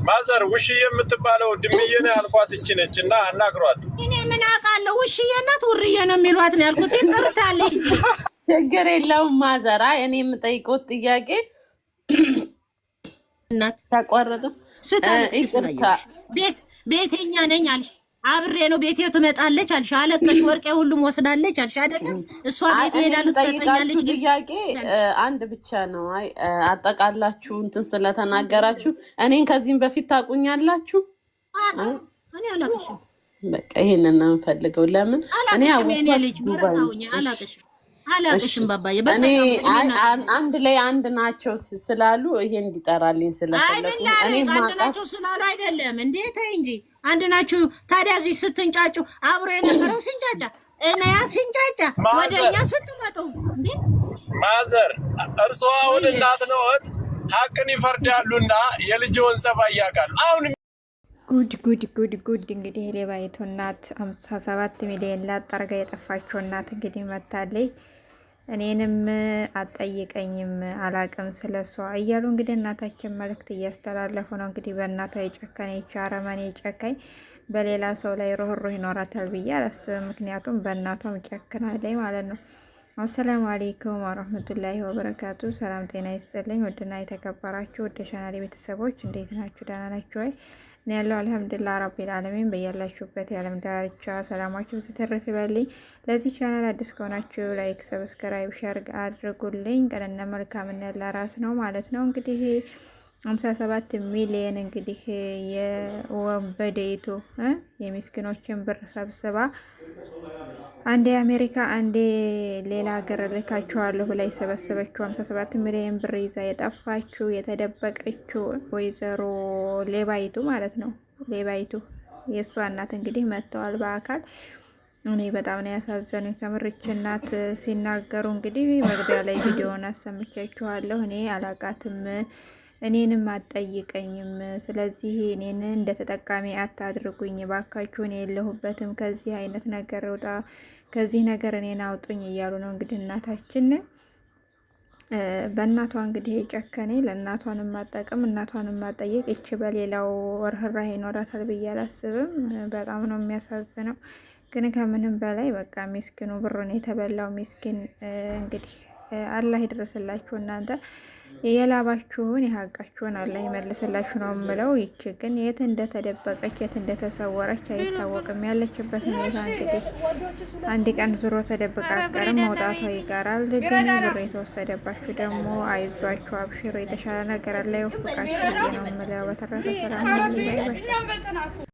ማዘር ውሽዬ የምትባለው ድምዬ ነው ያልኳት እቺ ነችና አናግሯት። እኔ ምን አውቃለሁ? ውሽዬ ናት ውርዬ ነው የሚሏት ነው ያልኩት። ይቅርታል እንጂ ችግር የለውም ማዘራ። እኔ የምጠይቀው ጥያቄ እናት ተቆረጠ ይቅርታ ቤተኛ ነኝ አልሽ። አብሬ ነው ቤቴ ትመጣለች አልሽ። አለቀሽ ወርቄ ሁሉም ወስዳለች አልሽ አይደለም? እሷ ቤቴ ሄዳሉ ትሰጠኛለች። ጥያቄ አንድ ብቻ ነው። አይ አጠቃላችሁ እንትን ስለተናገራችሁ እኔን ከዚህም በፊት ታቁኛላችሁ። እኔ አላቅሽም። በቃ ይሄንን ነው የምፈልገው። ለምን እኔ አላቅሽም ባባዬ። እኔ አንድ ላይ አንድ ናቸው ስላሉ ይሄ እንዲጠራልኝ ስለፈለኩ እኔ ናቸው ስላሉ አይደለም እንዴ? ተይ እንጂ አንድ ናችሁ። ታዲያ እዚህ ስትንጫጩ አብሮ የነበረው ሲንጫጫ እና ያ ሲንጫጫ ወደኛ ስትመጡ እንዴ? ማዘር እርስዎ አሁን እናት ነዎት፣ ሀቅን ይፈርዳሉና የልጅውን ጸባይ ያውቃሉ። አሁን ጉድ እንግዲህ የሌባይቱ እናት 57 ሚሊዮን ላጣርጋ የጠፋችው እናት እንግዲህ መታለች። እኔንም አጠይቀኝም አላቅም ስለሷ እያሉ እንግዲህ እናታችን መልእክት እያስተላለፉ ነው። እንግዲህ በእናቷ የጨከነች አረመኔ ጨካኝ በሌላ ሰው ላይ ሮህሮህ ይኖራታል ብዬ አላስብም። ምክንያቱም በእናቷም ጨክናለች ማለት ነው። አሰላሙ አለይኩም ወራህመቱላሂ ወበረካቱ። ሰላም ጤና ይስጥልኝ። ውድና የተከበራችሁ ወደ ቻናሌ ቤተሰቦች እንዴት ናችሁ? ደህና ናችሁ ወይ? እኔ ያለው አልሐምዱሊላህ ረቢል ዓለሚን። በያላችሁበት የዓለም ዳርቻ ሰላማችሁ ስትርፍ ይበልኝ። ለዚህ ቻናል አዲስ ከሆናችሁ ላይክ፣ ሰብስክራይብ፣ ሼር አድርጉልኝ። ቀንና መልካምና ለራስ ነው ማለት ነው። እንግዲህ 57 ሚሊዮን እንግዲህ የወንበዴይቱ የሚስኪኖችን ብር ሰብስባ አንዴ አሜሪካ አንዴ ሌላ ሀገር ልካችኋለሁ ብላ የሰበሰበችው 57 ሚሊዮን ብር ይዛ የጠፋችው የተደበቀችው ወይዘሮ ሌባይቱ ማለት ነው። ሌባይቱ የእሷ እናት እንግዲህ መጥተዋል በአካል። እኔ በጣም ነው ያሳዘኑኝ ከምርች እናት ሲናገሩ። እንግዲህ መግቢያ ላይ ቪዲዮውን አሰምቻችኋለሁ። እኔ አላቃትም፣ እኔንም አትጠይቀኝም። ስለዚህ እኔን እንደ ተጠቃሚ አታድርጉኝ ባካችሁ። እኔ የለሁበትም፣ ከዚህ አይነት ነገር ውጣ፣ ከዚህ ነገር እኔን አውጡኝ እያሉ ነው እንግዲህ እናታችን በእናቷ እንግዲህ የጨከኔ ለእናቷን ማጠቀም እናቷን ማጠየቅ እቺ በሌላው ርህራሄ ይኖራታል ብዬ አላስብም። በጣም ነው የሚያሳዝነው። ግን ከምንም በላይ በቃ ሚስኪኑ ብሩን የተበላው ሚስኪን እንግዲህ አላህ ይድረስላችሁ። እናንተ የላባችሁን የሀቃችሁን አላህ ይመልስላችሁ ነው የምለው። ይቺ ግን የት እንደተደበቀች የት እንደተሰወረች አይታወቅም። ያለችበት ሁኔታ እንግዲህ አንድ ቀን ዙሮ ተደብቃ ቀርም መውጣቷ ይቀራል። ግን ብር የተወሰደባችሁ ደግሞ አይዟችሁ፣ አብሽሩ፣ የተሻለ ነገር አለ ይወፍቃችሁ ነው የምለው። በተረፈ ሰላም